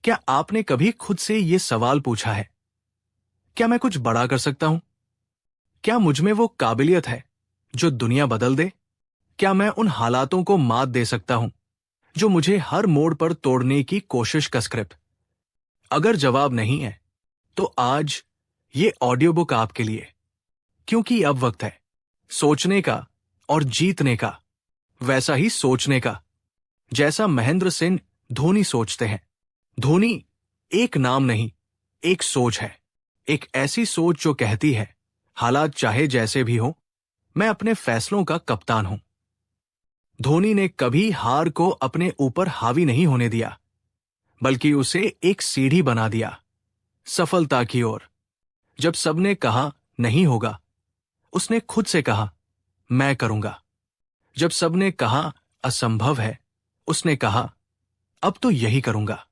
क्या आपने कभी खुद से ये सवाल पूछा है, क्या मैं कुछ बड़ा कर सकता हूं? क्या मुझ में वो काबिलियत है जो दुनिया बदल दे? क्या मैं उन हालातों को मात दे सकता हूं जो मुझे हर मोड़ पर तोड़ने की कोशिश का स्क्रिप्ट? अगर जवाब नहीं है, तो आज ये ऑडियो बुक आपके लिए, क्योंकि अब वक्त है सोचने का और जीतने का, वैसा ही सोचने का जैसा महेंद्र सिंह धोनी सोचते हैं। धोनी एक नाम नहीं, एक सोच है। एक ऐसी सोच जो कहती है, हालात चाहे जैसे भी हो, मैं अपने फैसलों का कप्तान हूं। धोनी ने कभी हार को अपने ऊपर हावी नहीं होने दिया, बल्कि उसे एक सीढ़ी बना दिया सफलता की ओर। जब सबने कहा नहीं होगा, उसने खुद से कहा मैं करूंगा। जब सबने कहा असंभव है, उसने कहा अब तो यही करूंगा।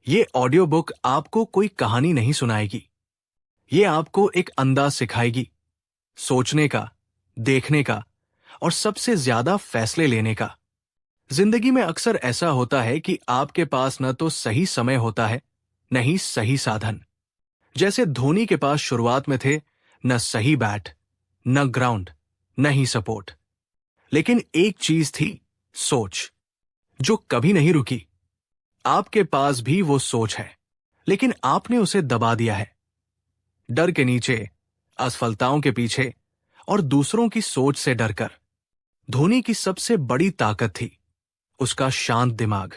ये ऑडियो बुक आपको कोई कहानी नहीं सुनाएगी, ये आपको एक अंदाज सिखाएगी सोचने का, देखने का और सबसे ज्यादा फैसले लेने का। जिंदगी में अक्सर ऐसा होता है कि आपके पास न तो सही समय होता है, न ही सही साधन। जैसे धोनी के पास शुरुआत में थे न सही बैट, न ग्राउंड, न ही सपोर्ट, लेकिन एक चीज थी, सोच, जो कभी नहीं रुकी। आपके पास भी वो सोच है, लेकिन आपने उसे दबा दिया है। डर के नीचे, असफलताओं के पीछे और दूसरों की सोच से डरकर। धोनी की सबसे बड़ी ताकत थी उसका शांत दिमाग।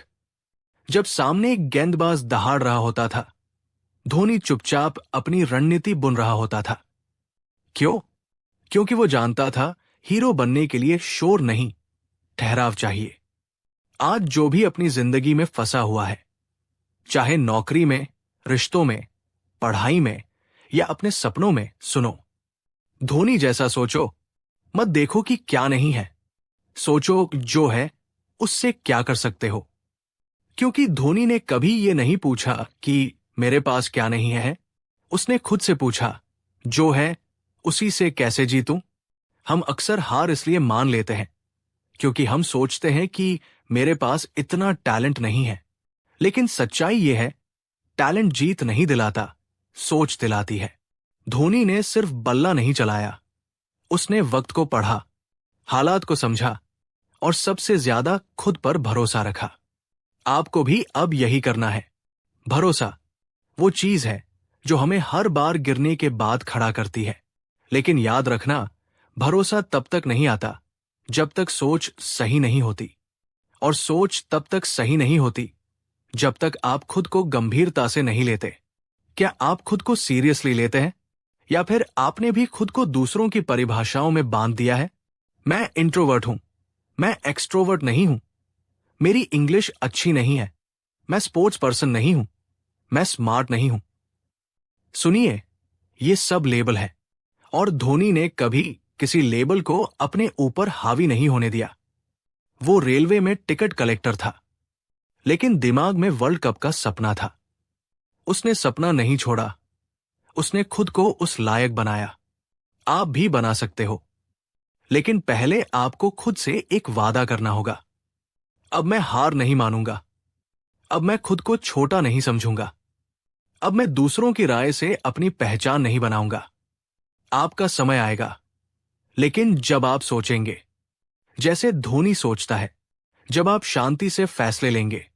जब सामने एक गेंदबाज दहाड़ रहा होता था, धोनी चुपचाप अपनी रणनीति बुन रहा होता था। क्यों? क्योंकि वो जानता था हीरो बनने के लिए शोर नहीं, ठहराव चाहिए। आज जो भी अपनी जिंदगी में फंसा हुआ है, चाहे नौकरी में, रिश्तों में, पढ़ाई में या अपने सपनों में, सुनो, धोनी जैसा सोचो। मत देखो कि क्या नहीं है, सोचो जो है उससे क्या कर सकते हो। क्योंकि धोनी ने कभी ये नहीं पूछा कि मेरे पास क्या नहीं है, उसने खुद से पूछा जो है उसी से कैसे जीतूं। हम अक्सर हार इसलिए मान लेते हैं क्योंकि हम सोचते हैं कि मेरे पास इतना टैलेंट नहीं है, लेकिन सच्चाई यह है, टैलेंट जीत नहीं दिलाता, सोच दिलाती है। धोनी ने सिर्फ बल्ला नहीं चलाया, उसने वक्त को पढ़ा, हालात को समझा और सबसे ज्यादा खुद पर भरोसा रखा। आपको भी अब यही करना है। भरोसा वो चीज है जो हमें हर बार गिरने के बाद खड़ा करती है। लेकिन याद रखना, भरोसा तब तक नहीं आता जब तक सोच सही नहीं होती, और सोच तब तक सही नहीं होती जब तक आप खुद को गंभीरता से नहीं लेते। क्या आप खुद को सीरियसली लेते हैं, या फिर आपने भी खुद को दूसरों की परिभाषाओं में बांध दिया है? मैं इंट्रोवर्ट हूं, मैं एक्सट्रोवर्ट नहीं हूं, मेरी इंग्लिश अच्छी नहीं है, मैं स्पोर्ट्स पर्सन नहीं हूं, मैं स्मार्ट नहीं हूं। सुनिए, ये सब लेबल है, और धोनी ने कभी किसी लेबल को अपने ऊपर हावी नहीं होने दिया। वो रेलवे में टिकट कलेक्टर था, लेकिन दिमाग में वर्ल्ड कप का सपना था। उसने सपना नहीं छोड़ा, उसने खुद को उस लायक बनाया। आप भी बना सकते हो, लेकिन पहले आपको खुद से एक वादा करना होगा। अब मैं हार नहीं मानूंगा, अब मैं खुद को छोटा नहीं समझूंगा, अब मैं दूसरों की राय से अपनी पहचान नहीं बनाऊंगा। आपका समय आएगा, लेकिन जब आप सोचेंगे जैसे धोनी सोचता है, जब आप शांति से फैसले लेंगे,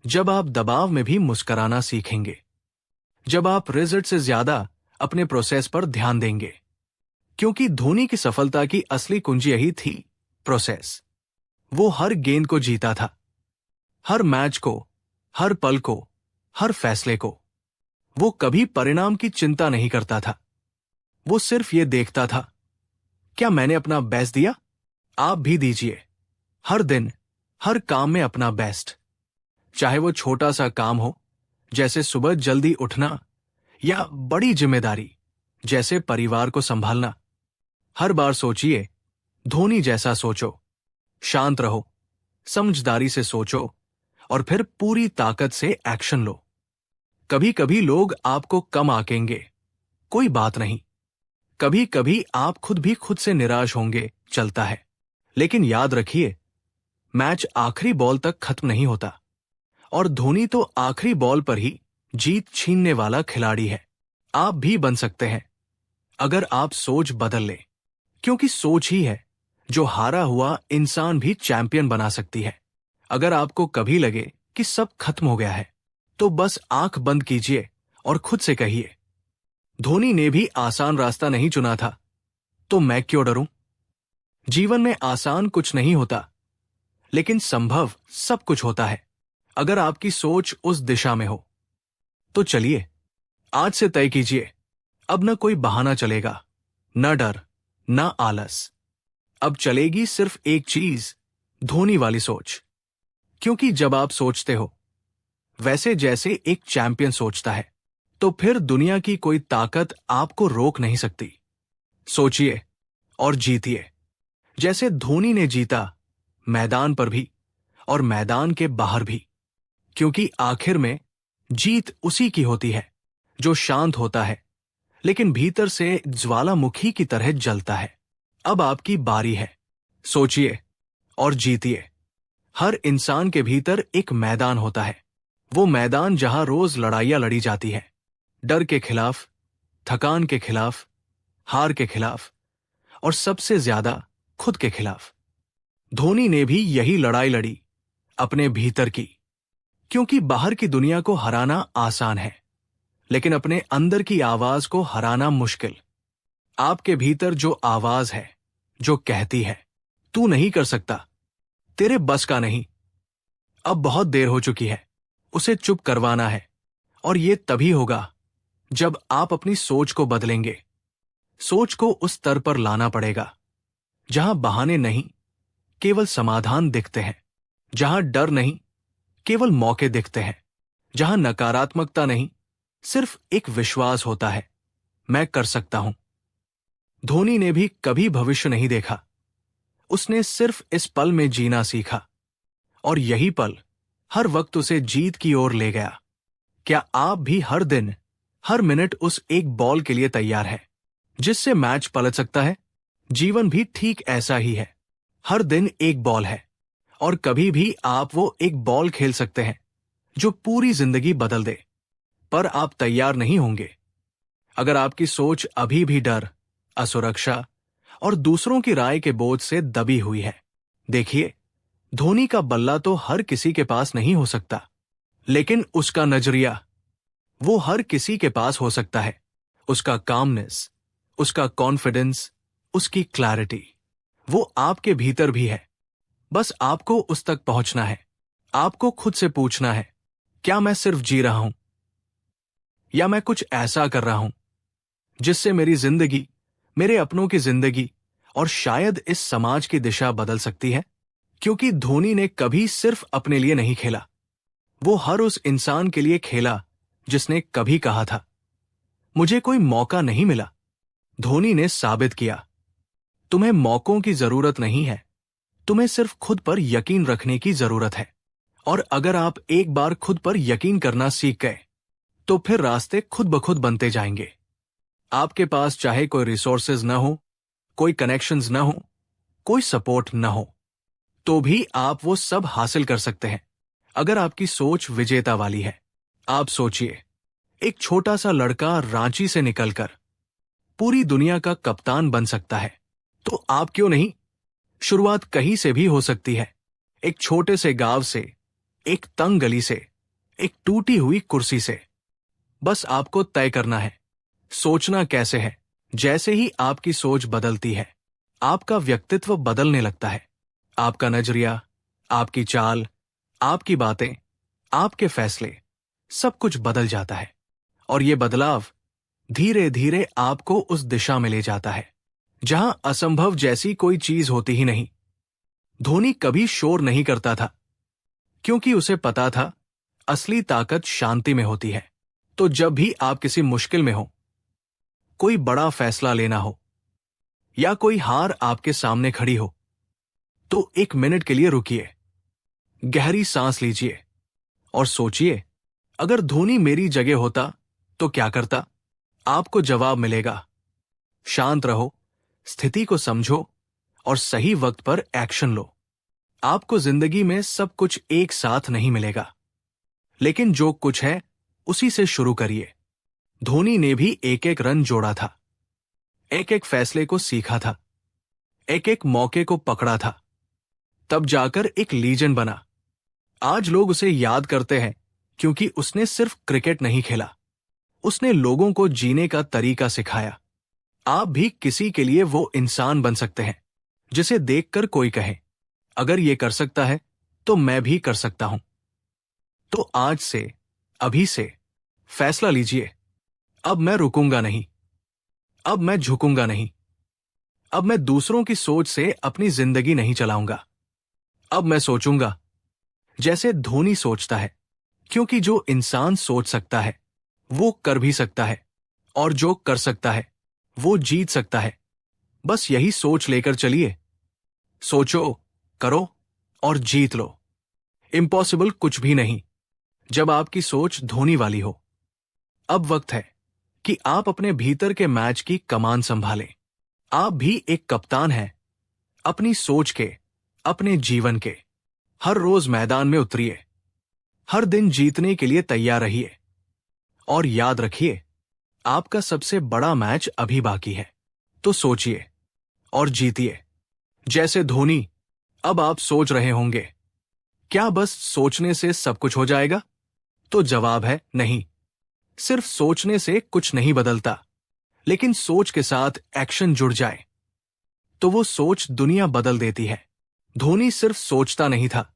जब आप दबाव में भी मुस्कुराना सीखेंगे, जब आप रिजल्ट से ज्यादा अपने प्रोसेस पर ध्यान देंगे। क्योंकि धोनी की सफलता की असली कुंजी यही थी, प्रोसेस। वो हर गेंद को जीता था, हर मैच को, हर पल को, हर फैसले को। वो कभी परिणाम की चिंता नहीं करता था, वो सिर्फ ये देखता था, क्या मैंने अपना बेस्ट दिया? आप भी दीजिए, हर दिन, हर काम में अपना बेस्ट। चाहे वो छोटा सा काम हो, जैसे सुबह जल्दी उठना, या बड़ी जिम्मेदारी, जैसे परिवार को संभालना। हर बार सोचिए, धोनी जैसा सोचो, शांत रहो, समझदारी से सोचो, और फिर पूरी ताकत से एक्शन लो। कभी कभी लोग आपको कम आंकेंगे, कोई बात नहीं। कभी कभी आप खुद भी खुद से निराश होंगे, चलता है। लेकिन याद रखिए, मैच आखिरी बॉल तक खत्म नहीं होता, और धोनी तो आखिरी बॉल पर ही जीत छीनने वाला खिलाड़ी है। आप भी बन सकते हैं अगर आप सोच बदल लें, क्योंकि सोच ही है जो हारा हुआ इंसान भी चैंपियन बना सकती है। अगर आपको कभी लगे कि सब खत्म हो गया है, तो बस आंख बंद कीजिए और खुद से कहिए, धोनी ने भी आसान रास्ता नहीं चुना था, तो मैं क्यों डरूं? जीवन में आसान कुछ नहीं होता, लेकिन संभव सब कुछ होता है अगर आपकी सोच उस दिशा में हो। तो चलिए आज से तय कीजिए, अब न कोई बहाना चलेगा, न डर, न आलस। अब चलेगी सिर्फ एक चीज, धोनी वाली सोच। क्योंकि जब आप सोचते हो वैसे जैसे एक चैंपियन सोचता है, तो फिर दुनिया की कोई ताकत आपको रोक नहीं सकती। सोचिए और जीतिए, जैसे धोनी ने जीता, मैदान पर भी और मैदान के बाहर भी। क्योंकि आखिर में जीत उसी की होती है जो शांत होता है, लेकिन भीतर से ज्वालामुखी की तरह जलता है। अब आपकी बारी है, सोचिए और जीतिए। हर इंसान के भीतर एक मैदान होता है, वो मैदान जहां रोज लड़ाइयां लड़ी जाती है, डर के खिलाफ, थकान के खिलाफ, हार के खिलाफ और सबसे ज्यादा खुद के खिलाफ। धोनी ने भी यही लड़ाई लड़ी, अपने भीतर की। क्योंकि बाहर की दुनिया को हराना आसान है, लेकिन अपने अंदर की आवाज को हराना मुश्किल। आपके भीतर जो आवाज है, जो कहती है, तू नहीं कर सकता, तेरे बस का नहीं, अब बहुत देर हो चुकी है, उसे चुप करवाना है। और ये तभी होगा जब आप अपनी सोच को बदलेंगे। सोच को उस स्तर पर लाना पड़ेगा जहां बहाने नहीं, केवल समाधान दिखते हैं, जहां डर नहीं, केवल मौके दिखते हैं, जहां नकारात्मकता नहीं, सिर्फ एक विश्वास होता है, मैं कर सकता हूं। धोनी ने भी कभी भविष्य नहीं देखा, उसने सिर्फ इस पल में जीना सीखा, और यही पल हर वक्त उसे जीत की ओर ले गया। क्या आप भी हर दिन, हर मिनट उस एक बॉल के लिए तैयार हैं, जिससे मैच पलट सकता है? जीवन भी ठीक ऐसा ही है, हर दिन एक बॉल है, और कभी भी आप वो एक बॉल खेल सकते हैं जो पूरी जिंदगी बदल दे। पर आप तैयार नहीं होंगे अगर आपकी सोच अभी भी डर, असुरक्षा और दूसरों की राय के बोझ से दबी हुई है। देखिए, धोनी का बल्ला तो हर किसी के पास नहीं हो सकता, लेकिन उसका नजरिया वो हर किसी के पास हो सकता है। उसका कामनेस, उसका कॉन्फिडेंस, उसकी क्लैरिटी, वो आपके भीतर भी है। बस आपको उस तक पहुंचना है। आपको खुद से पूछना है, क्या मैं सिर्फ जी रहा हूं, या मैं कुछ ऐसा कर रहा हूं जिससे मेरी जिंदगी, मेरे अपनों की जिंदगी और शायद इस समाज की दिशा बदल सकती है? क्योंकि धोनी ने कभी सिर्फ अपने लिए नहीं खेला, वो हर उस इंसान के लिए खेला जिसने कभी कहा था, मुझे कोई मौका नहीं मिला। धोनी ने साबित किया, तुम्हें मौकों की जरूरत नहीं है, तुम्हें सिर्फ खुद पर यकीन रखने की जरूरत है। और अगर आप एक बार खुद पर यकीन करना सीख गए, तो फिर रास्ते खुद ब खुद बनते जाएंगे। आपके पास चाहे कोई रिसोर्सेज न हो, कोई कनेक्शंस न हो, कोई सपोर्ट न हो, तो भी आप वो सब हासिल कर सकते हैं अगर आपकी सोच विजेता वाली है। आप सोचिए, एक छोटा सा लड़का रांची से निकलकर पूरी दुनिया का कप्तान बन सकता है, तो आप क्यों नहीं? शुरुआत कहीं से भी हो सकती है, एक छोटे से गांव से, एक तंग गली से, एक टूटी हुई कुर्सी से। बस आपको तय करना है, सोचना कैसे है। जैसे ही आपकी सोच बदलती है, आपका व्यक्तित्व बदलने लगता है। आपका नजरिया, आपकी चाल, आपकी बातें, आपके फैसले, सब कुछ बदल जाता है। और ये बदलाव धीरे धीरे आपको उस दिशा में ले जाता है जहां असंभव जैसी कोई चीज होती ही नहीं। धोनी कभी शोर नहीं करता था, क्योंकि उसे पता था असली ताकत शांति में होती है। तो जब भी आप किसी मुश्किल में हो, कोई बड़ा फैसला लेना हो, या कोई हार आपके सामने खड़ी हो, तो एक मिनट के लिए रुकिए, गहरी सांस लीजिए और सोचिए, अगर धोनी मेरी जगह होता तो क्या करता? आपको जवाब मिलेगा। शांत रहो, स्थिति को समझो और सही वक्त पर एक्शन लो। आपको जिंदगी में सब कुछ एक साथ नहीं मिलेगा। लेकिन जो कुछ है उसी से शुरू करिए। धोनी ने भी एक एक रन जोड़ा था, एक एक फैसले को सीखा था, एक एक मौके को पकड़ा था, तब जाकर एक लीजेंड बना। आज लोग उसे याद करते हैं क्योंकि उसने सिर्फ क्रिकेट नहीं खेला, उसने लोगों को जीने का तरीका सिखाया। आप भी किसी के लिए वो इंसान बन सकते हैं जिसे देखकर कोई कहे, अगर ये कर सकता है तो मैं भी कर सकता हूं। तो आज से, अभी से फैसला लीजिए। अब मैं रुकूंगा नहीं, अब मैं झुकूंगा नहीं, अब मैं दूसरों की सोच से अपनी जिंदगी नहीं चलाऊंगा। अब मैं सोचूंगा जैसे धोनी सोचता है, क्योंकि जो इंसान सोच सकता है वो कर भी सकता है, और जो कर सकता है वो जीत सकता है। बस यही सोच लेकर चलिए। सोचो, करो और जीत लो। इम्पॉसिबल कुछ भी नहीं जब आपकी सोच धोनी वाली हो। अब वक्त है कि आप अपने भीतर के मैच की कमान संभालें। आप भी एक कप्तान हैं, अपनी सोच के, अपने जीवन के। हर रोज मैदान में उतरिए, हर दिन जीतने के लिए तैयार रहिए, और याद रखिए, आपका सबसे बड़ा मैच अभी बाकी है। तो सोचिए और जीतिए जैसे धोनी। अब आप सोच रहे होंगे, क्या बस सोचने से सब कुछ हो जाएगा? तो जवाब है नहीं। सिर्फ सोचने से कुछ नहीं बदलता, लेकिन सोच के साथ एक्शन जुड़ जाए तो वो सोच दुनिया बदल देती है। धोनी सिर्फ सोचता नहीं था,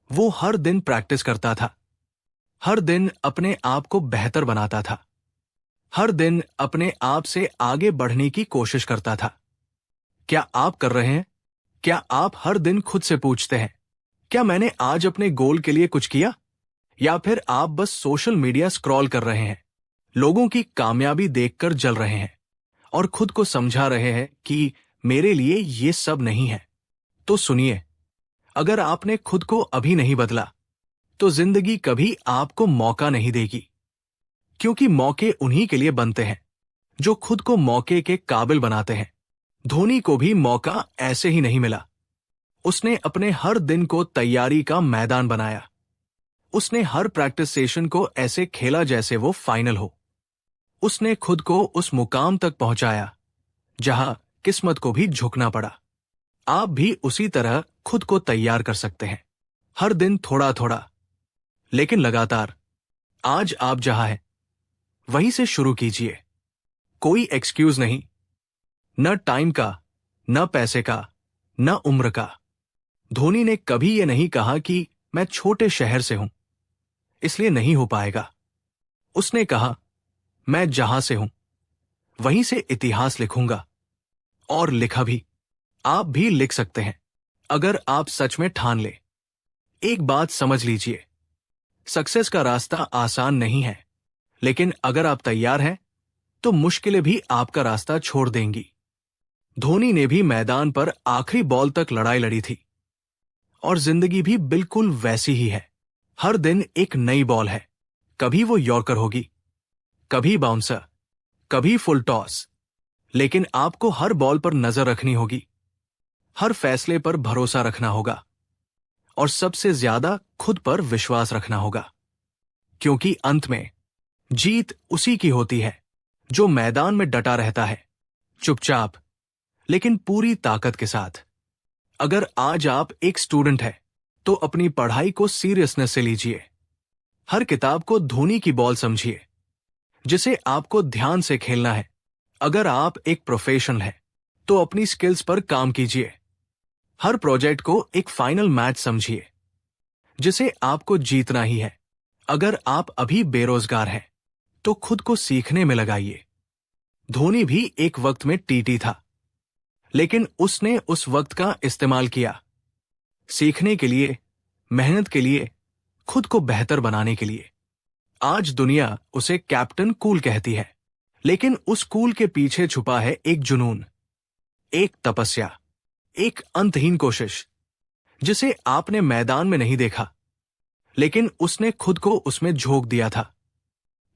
वो हर दिन प्रैक्टिस करता था, हर दिन अपने आप को बेहतर बनाता था, हर दिन अपने आप से आगे बढ़ने की कोशिश करता था। क्या आप कर रहे हैं? क्या आप हर दिन खुद से पूछते हैं, क्या मैंने आज अपने गोल के लिए कुछ किया? या फिर आप बस सोशल मीडिया स्क्रॉल कर रहे हैं, लोगों की कामयाबी देखकर जल रहे हैं और खुद को समझा रहे हैं कि मेरे लिए ये सब नहीं है? तो सुनिए, अगर आपने खुद को अभी नहीं बदला तो जिंदगी कभी आपको मौका नहीं देगी, क्योंकि मौके उन्हीं के लिए बनते हैं जो खुद को मौके के काबिल बनाते हैं। धोनी को भी मौका ऐसे ही नहीं मिला। उसने अपने हर दिन को तैयारी का मैदान बनाया। उसने हर प्रैक्टिस सेशन को ऐसे खेला जैसे वो फाइनल हो। उसने खुद को उस मुकाम तक पहुंचाया जहां किस्मत को भी झुकना पड़ा। आप भी उसी तरह खुद को तैयार कर सकते हैं, हर दिन थोड़ा थोड़ा, लेकिन लगातार। आज आप जहां हैं वहीं से शुरू कीजिए। कोई एक्सक्यूज नहीं, न टाइम का, न पैसे का, न उम्र का। धोनी ने कभी यह नहीं कहा कि मैं छोटे शहर से हूं इसलिए नहीं हो पाएगा। उसने कहा, मैं जहां से हूं वहीं से इतिहास लिखूंगा, और लिखा भी। आप भी लिख सकते हैं अगर आप सच में ठान ले। एक बात समझ लीजिए, सक्सेस का रास्ता आसान नहीं है, लेकिन अगर आप तैयार हैं तो मुश्किलें भी आपका रास्ता छोड़ देंगी। धोनी ने भी मैदान पर आखिरी बॉल तक लड़ाई लड़ी थी, और जिंदगी भी बिल्कुल वैसी ही है। हर दिन एक नई बॉल है, कभी वो यॉर्कर होगी, कभी बाउंसर, कभी फुल टॉस, लेकिन आपको हर बॉल पर नजर रखनी होगी, हर फैसले पर भरोसा रखना होगा, और सबसे ज्यादा खुद पर विश्वास रखना होगा, क्योंकि अंत में जीत उसी की होती है जो मैदान में डटा रहता है, चुपचाप लेकिन पूरी ताकत के साथ। अगर आज आप एक स्टूडेंट हैं तो अपनी पढ़ाई को सीरियसनेस से लीजिए। हर किताब को धोनी की बॉल समझिए जिसे आपको ध्यान से खेलना है। अगर आप एक प्रोफेशनल हैं तो अपनी स्किल्स पर काम कीजिए। हर प्रोजेक्ट को एक फाइनल मैच समझिए जिसे आपको जीतना ही है। अगर आप अभी बेरोजगार हैं तो खुद को सीखने में लगाइए। धोनी भी एक वक्त में टीटी था, लेकिन उसने उस वक्त का इस्तेमाल किया सीखने के लिए, मेहनत के लिए, खुद को बेहतर बनाने के लिए। आज दुनिया उसे कैप्टन कूल कहती है, लेकिन उस कूल के पीछे छुपा है एक जुनून, एक तपस्या, एक अंतहीन कोशिश जिसे आपने मैदान में नहीं देखा, लेकिन उसने खुद को उसमें झोंक दिया था।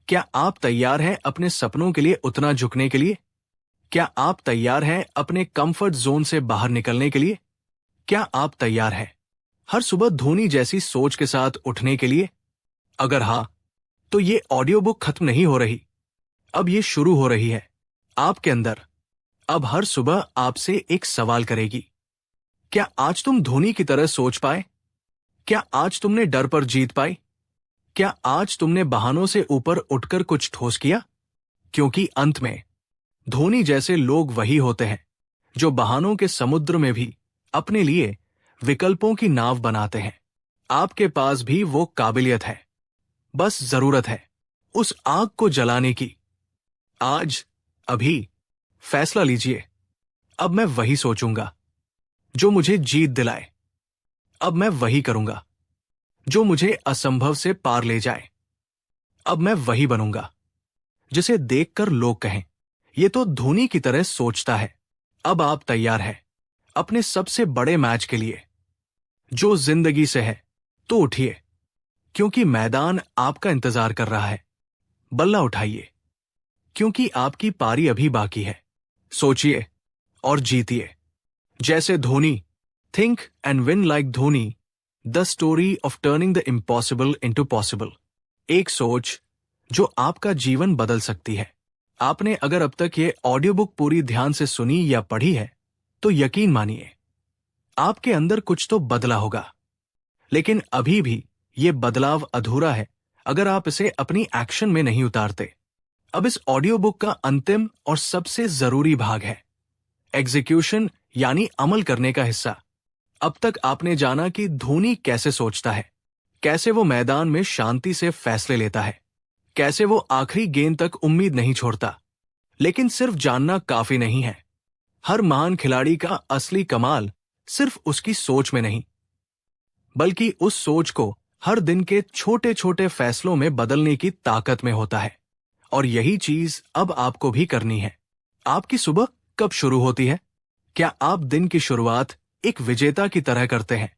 क्या आप तैयार हैं अपने सपनों के लिए उतना झुकने के लिए? क्या आप तैयार हैं अपने कंफर्ट जोन से बाहर निकलने के लिए? क्या आप तैयार हैं हर सुबह धोनी जैसी सोच के साथ उठने के लिए? अगर हाँ, तो ये ऑडियो बुक खत्म नहीं हो रही, अब ये शुरू हो रही है आपके अंदर। अब हर सुबह आपसे एक सवाल करेगी, क्या आज तुम धोनी की तरह सोच पाए? क्या आज तुमने डर पर जीत पाई? क्या आज तुमने बहानों से ऊपर उठकर कुछ ठोस किया? क्योंकि अंत में धोनी जैसे लोग वही होते हैं जो बहानों के समुद्र में भी अपने लिए विकल्पों की नाव बनाते हैं। आपके पास भी वो काबिलियत है, बस जरूरत है उस आग को जलाने की। आज, अभी फैसला लीजिए। अब मैं वही सोचूंगा जो मुझे जीत दिलाए। अब मैं वही करूंगा जो मुझे असंभव से पार ले जाए। अब मैं वही बनूंगा जिसे देखकर लोग कहें, ये तो धोनी की तरह सोचता है। अब आप तैयार हैं अपने सबसे बड़े मैच के लिए, जो जिंदगी से है। तो उठिए, क्योंकि मैदान आपका इंतजार कर रहा है। बल्ला उठाइए, क्योंकि आपकी पारी अभी बाकी है। सोचिए और जीतिए जैसे Dhoni. Think and win like Dhoni, the story of turning the impossible into possible. एक सोच जो आपका जीवन बदल सकती है। आपने अगर अब तक ये ऑडियो बुक पूरी ध्यान से सुनी या पढ़ी है, तो यकीन मानिए आपके अंदर कुछ तो बदला होगा। लेकिन अभी भी ये बदलाव अधूरा है अगर आप इसे अपनी एक्शन में नहीं उतारते। अब इस ऑडियो बुक का अंतिम और सबसे जरूरी भाग है एग्जीक्यूशन, यानी अमल करने का हिस्सा। अब तक आपने जाना कि धोनी कैसे सोचता है, कैसे वो मैदान में शांति से फैसले लेता है, कैसे वो आखिरी गेंद तक उम्मीद नहीं छोड़ता। लेकिन सिर्फ जानना काफी नहीं है। हर महान खिलाड़ी का असली कमाल सिर्फ उसकी सोच में नहीं, बल्कि उस सोच को हर दिन के छोटे छोटे फैसलों में बदलने की ताकत में होता है। और यही चीज अब आपको भी करनी है। आपकी सुबह कब शुरू होती है? क्या आप दिन की शुरुआत एक विजेता की तरह करते हैं,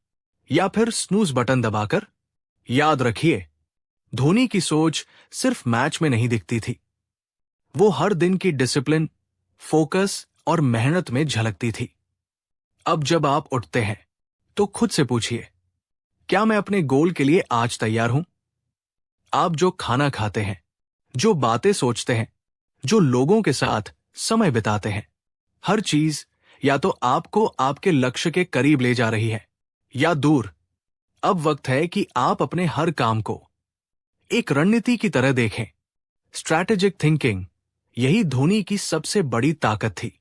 या फिर स्नूज बटन दबाकर? याद रखिए, धोनी की सोच सिर्फ मैच में नहीं दिखती थी, वो हर दिन की डिसिप्लिन, फोकस और मेहनत में झलकती थी। अब जब आप उठते हैं तो खुद से पूछिए, क्या मैं अपने गोल के लिए आज तैयार हूं? आप जो खाना खाते हैं, जो बातें सोचते हैं, जो लोगों के साथ समय बिताते हैं, हर चीज या तो आपको आपके लक्ष्य के करीब ले जा रही है या दूर। अब वक्त है कि आप अपने हर काम को एक रणनीति की तरह देखें। स्ट्रैटेजिक थिंकिंग, यही धोनी की सबसे बड़ी ताकत थी।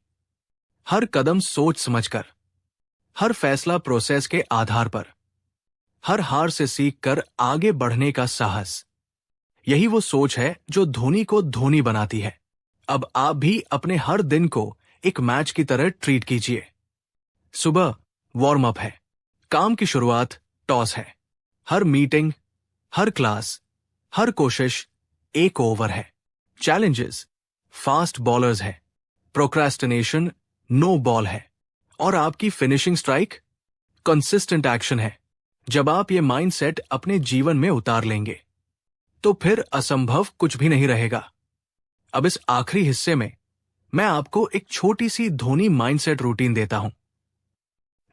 हर कदम सोच समझकर, हर फैसला प्रोसेस के आधार पर, हर हार से सीखकर आगे बढ़ने का साहस, यही वो सोच है जो धोनी को धोनी बनाती है। अब आप भी अपने हर दिन को एक मैच की तरह ट्रीट कीजिए। सुबह वार्म अप है, काम की शुरुआत टॉस है, हर मीटिंग, हर क्लास, हर कोशिश एक ओवर है। चैलेंजेस, फास्ट बॉलर्स है, प्रोक्रेस्टिनेशन नो बॉल है, और आपकी फिनिशिंग स्ट्राइक कंसिस्टेंट एक्शन है। जब आप ये माइंडसेट अपने जीवन में उतार लेंगे, तो फिर असंभव कुछ भी नहीं रहेगा। अब इस आखिरी हिस्से में मैं आपको एक छोटी सी धोनी माइंडसेट रूटीन देता हूं,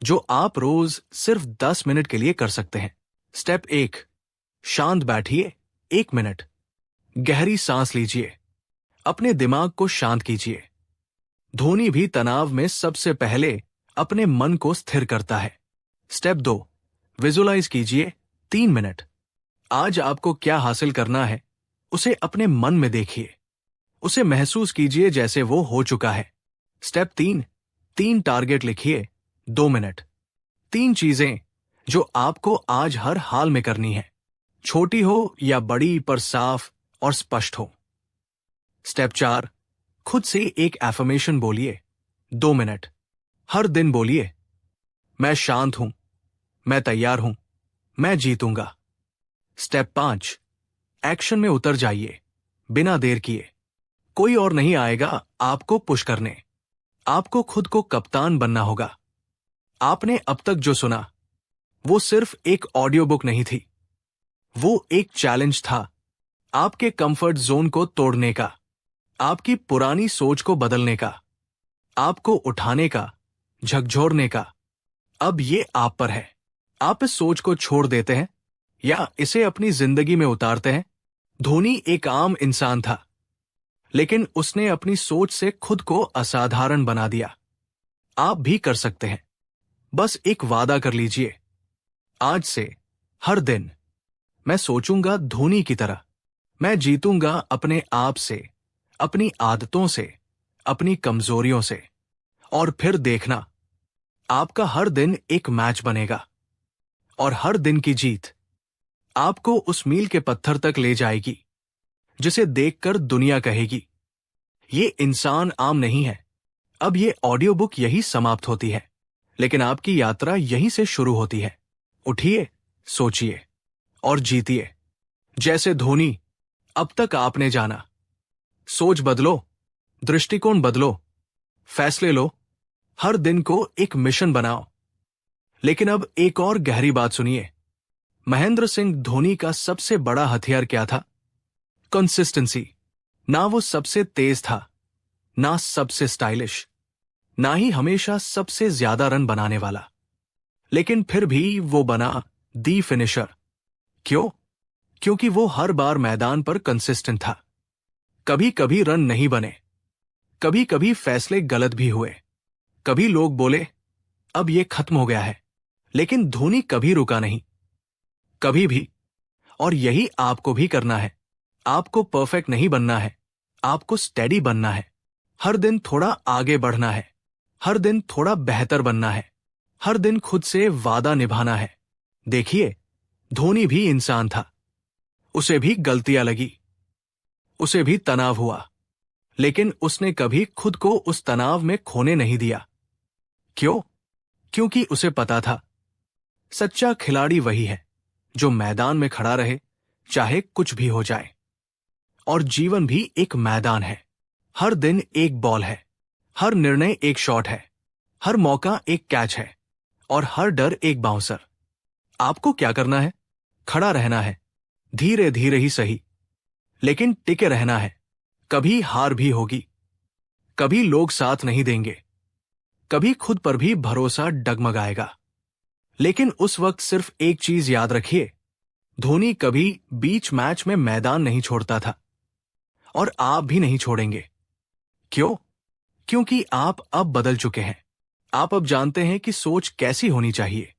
जो आप रोज सिर्फ 10 मिनट के लिए कर सकते हैं। स्टेप 1, शांत बैठिए 1 मिनट, गहरी सांस लीजिए, अपने दिमाग को शांत कीजिए। धोनी भी तनाव में सबसे पहले अपने मन को स्थिर करता है। स्टेप 2, विजुअलाइज कीजिए 3 मिनट। आज आपको क्या हासिल करना है, उसे अपने मन में देखिए, उसे महसूस कीजिए जैसे वो हो चुका है। स्टेप 3, 3 टारगेट लिखिए 2 मिनट। 3 चीजें जो आपको आज हर हाल में करनी है, छोटी हो या बड़ी, पर साफ और स्पष्ट हो। स्टेप 4, खुद से एक एफर्मेशन बोलिए 2 मिनट। हर दिन बोलिए, मैं शांत हूं, मैं तैयार हूं, मैं जीतूंगा। स्टेप 5, एक्शन में उतर जाइए बिना देर किए। कोई और नहीं आएगा आपको पुश करने, आपको खुद को कप्तान बनना होगा। आपने अब तक जो सुना, वो सिर्फ एक ऑडियो बुक नहीं थी, वो एक चैलेंज था आपके कंफर्ट जोन को तोड़ने का, आपकी पुरानी सोच को बदलने का, आपको उठाने का, झकझोरने का। अब ये आप पर है। आप इस सोच को छोड़ देते हैं या इसे अपनी जिंदगी में उतारते हैं। धोनी एक आम इंसान था, लेकिन उसने अपनी सोच से खुद को असाधारण बना दिया। आप भी कर सकते हैं। बस एक वादा कर लीजिए, आज से हर दिन मैं सोचूंगा धोनी की तरह। मैं जीतूंगा अपने आप से, अपनी आदतों से, अपनी कमजोरियों से। और फिर देखना, आपका हर दिन एक मैच बनेगा, और हर दिन की जीत आपको उस मील के पत्थर तक ले जाएगी जिसे देखकर दुनिया कहेगी, ये इंसान आम नहीं है। अब ये ऑडियो बुक यही समाप्त होती है, लेकिन आपकी यात्रा यहीं से शुरू होती है। उठिए, सोचिए और जीतिए जैसे धोनी अब तक आपने जाना। सोच बदलो, दृष्टिकोण बदलो, फैसले लो, हर दिन को एक मिशन बनाओ। लेकिन अब एक और गहरी बात सुनिए। महेंद्र सिंह धोनी का सबसे बड़ा हथियार क्या था? कंसिस्टेंसी। ना वो सबसे तेज था, ना सबसे स्टाइलिश, ना ही हमेशा सबसे ज्यादा रन बनाने वाला, लेकिन फिर भी वो बना दी फिनिशर। क्यों? क्योंकि वो हर बार मैदान पर कंसिस्टेंट था। कभी कभी रन नहीं बने, कभी कभी फैसले गलत भी हुए, कभी लोग बोले अब ये खत्म हो गया है, लेकिन धोनी कभी रुका नहीं, कभी भी। और यही आपको भी करना है। आपको परफेक्ट नहीं बनना है, आपको स्टेडी बनना है। हर दिन थोड़ा आगे बढ़ना है, हर दिन थोड़ा बेहतर बनना है, हर दिन खुद से वादा निभाना है। देखिए, धोनी भी इंसान था, उसे भी गलतियां लगी, उसे भी तनाव हुआ, लेकिन उसने कभी खुद को उस तनाव में खोने नहीं दिया। क्यों? क्योंकि उसे पता था, सच्चा खिलाड़ी वही है जो मैदान में खड़ा रहे, चाहे कुछ भी हो जाए। और जीवन भी एक मैदान है। हर दिन एक बॉल है, हर निर्णय एक शॉट है, हर मौका एक कैच है, और हर डर एक बाउंसर। आपको क्या करना है? खड़ा रहना है, धीरे धीरे ही सही, लेकिन टिके रहना है। कभी हार भी होगी, कभी लोग साथ नहीं देंगे, कभी खुद पर भी भरोसा डगमगाएगा, लेकिन उस वक्त सिर्फ एक चीज याद रखिए, धोनी कभी बीच मैच में मैदान नहीं छोड़ता था, और आप भी नहीं छोड़ेंगे। क्यों? क्योंकि आप अब बदल चुके हैं। आप अब जानते हैं कि सोच कैसी होनी चाहिए।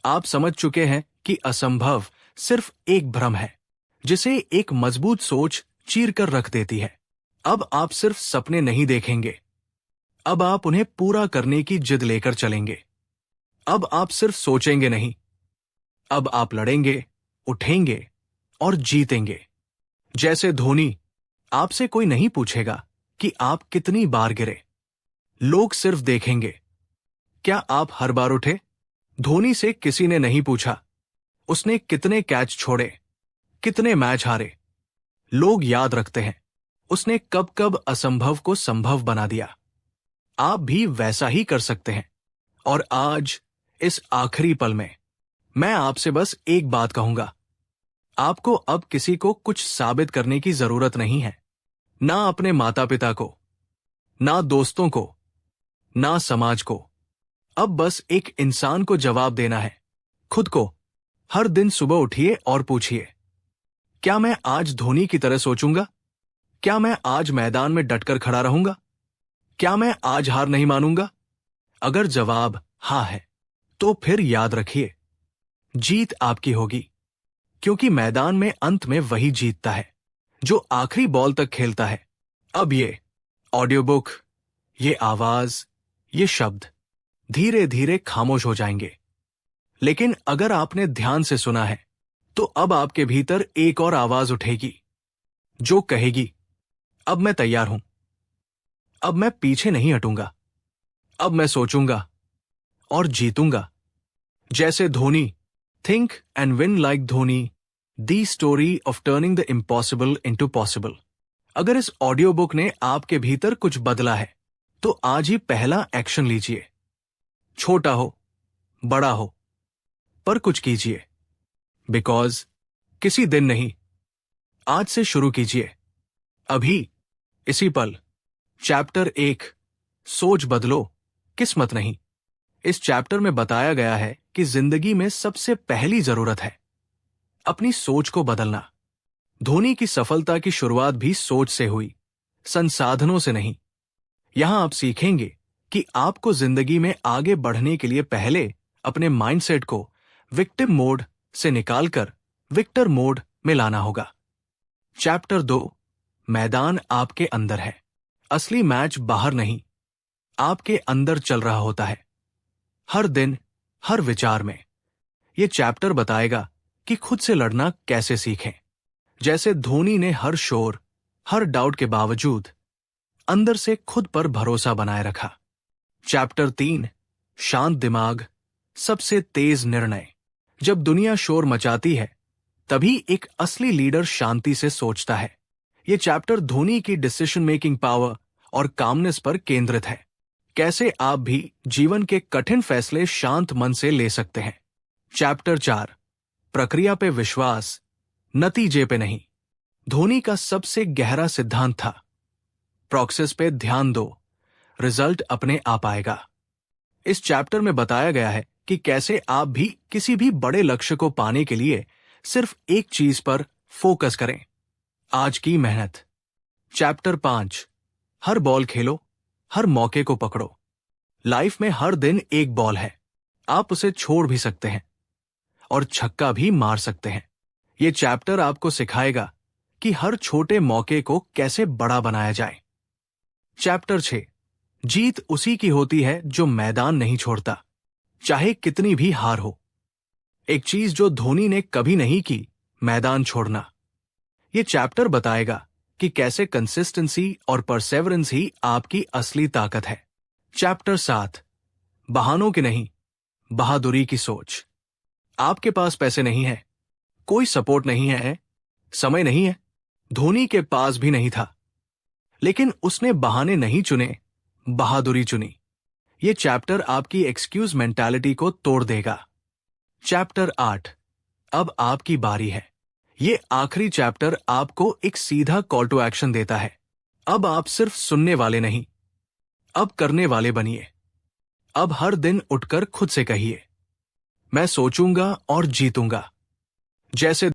आप समझ चुके हैं कि असंभव सिर्फ एक भ्रम है, जिसे एक मजबूत सोच चीर कर रख देती है। अब आप सिर्फ सपने नहीं देखेंगे, अब आप उन्हें पूरा करने की जिद लेकर चलेंगे। अब आप सिर्फ सोचेंगे नहीं, अब आप लड़ेंगे, उठेंगे और जीतेंगे। जैसे धोनी, आपसे कोई नहीं पूछेगा कि आप कितनी बार गिरे, लोग सिर्फ देखेंगे, क्या आप हर बार उठे? धोनी से किसी ने नहीं पूछा उसने कितने कैच छोड़े, कितने मैच हारे। लोग याद रखते हैं उसने कब कब असंभव को संभव बना दिया। आप भी वैसा ही कर सकते हैं। और आज, इस आखिरी पल में, मैं आपसे बस एक बात कहूंगा, आपको अब किसी को कुछ साबित करने की जरूरत नहीं है। ना अपने माता पिता को, ना दोस्तों को, ना समाज को। अब बस एक इंसान को जवाब देना है, खुद को। हर दिन सुबह उठिए और पूछिए, क्या मैं आज धोनी की तरह सोचूंगा? क्या मैं आज मैदान में डटकर खड़ा रहूंगा? क्या मैं आज हार नहीं मानूंगा? अगर जवाब हाँ है, तो फिर याद रखिए, जीत आपकी होगी, क्योंकि मैदान में अंत में वही जीतता है जो आखिरी बॉल तक खेलता है। अब ये ऑडियो बुक, ये आवाज, ये शब्द धीरे धीरे खामोश हो जाएंगे, लेकिन अगर आपने ध्यान से सुना है, तो अब आपके भीतर एक और आवाज उठेगी जो कहेगी, अब मैं तैयार हूं, अब मैं पीछे नहीं हटूंगा, अब मैं सोचूंगा और जीतूंगा। जैसे Dhoni, think and win like Dhoni, the story of turning the impossible into possible. अगर इस ऑडियो बुक ने आपके भीतर कुछ बदला है, तो आज ही पहला एक्शन लीजिए। छोटा हो, बड़ा हो, पर कुछ कीजिए। बिकॉज किसी दिन नहीं, आज से शुरू कीजिए, अभी, इसी पल। चैप्टर 1, सोच बदलो, किस्मत नहीं। इस चैप्टर में बताया गया है कि जिंदगी में सबसे पहली जरूरत है अपनी सोच को बदलना। धोनी की सफलता की शुरुआत भी सोच से हुई, संसाधनों से नहीं। यहां आप सीखेंगे कि आपको जिंदगी में आगे बढ़ने के लिए पहले अपने माइंडसेट को विक्टिम मोड से निकालकर विक्टर मोड में लाना होगा। चैप्टर 2, मैदान आपके अंदर है। असली मैच बाहर नहीं, आपके अंदर चल रहा होता है, हर दिन, हर विचार में। यह चैप्टर बताएगा कि खुद से लड़ना कैसे सीखें, जैसे धोनी ने हर शोर, हर डाउट के बावजूद अंदर से खुद पर भरोसा बनाए रखा। चैप्टर 3, शांत दिमाग, सबसे तेज निर्णय। जब दुनिया शोर मचाती है, तभी एक असली लीडर शांति से सोचता है। यह चैप्टर धोनी की डिसीजन मेकिंग पावर और कामनेस पर केंद्रित है। कैसे आप भी जीवन के कठिन फैसले शांत मन से ले सकते हैं। चैप्टर 4, प्रक्रिया पे विश्वास, नतीजे पे नहीं। धोनी का सबसे गहरा सिद्धांत था, प्रोसेस पे ध्यान दो, रिजल्ट अपने आप आएगा। इस चैप्टर में बताया गया है कि कैसे आप भी किसी भी बड़े लक्ष्य को पाने के लिए सिर्फ एक चीज पर फोकस करें, आज की मेहनत। चैप्टर 5, हर बॉल खेलो, हर मौके को पकड़ो। लाइफ में हर दिन एक बॉल है, आप उसे छोड़ भी सकते हैं और छक्का भी मार सकते हैं। यह चैप्टर आपको सिखाएगा कि हर छोटे मौके को कैसे बड़ा बनाया जाए। चैप्टर 6, जीत उसी की होती है जो मैदान नहीं छोड़ता, चाहे कितनी भी हार हो। एक चीज जो धोनी ने कभी नहीं की, मैदान छोड़ना। यह चैप्टर बताएगा कि कैसे कंसिस्टेंसी और परसेवरेंस ही आपकी असली ताकत है। चैप्टर 7, बहानों की नहीं, बहादुरी की सोच। आपके पास पैसे नहीं है, कोई सपोर्ट नहीं है, समय नहीं है, धोनी के पास भी नहीं था, लेकिन उसने बहाने नहीं चुने, बहादुरी चुनी। यह चैप्टर आपकी एक्सक्यूज मेंटालिटी को तोड़ देगा। चैप्टर 8, अब आपकी बारी है। यह आखिरी चैप्टर आपको एक सीधा कॉल टू एक्शन देता है। अब आप सिर्फ सुनने वाले नहीं, अब करने वाले बनिए। अब हर दिन उठकर खुद से कहिए, मैं सोचूंगा और जीतूंगा। जैसे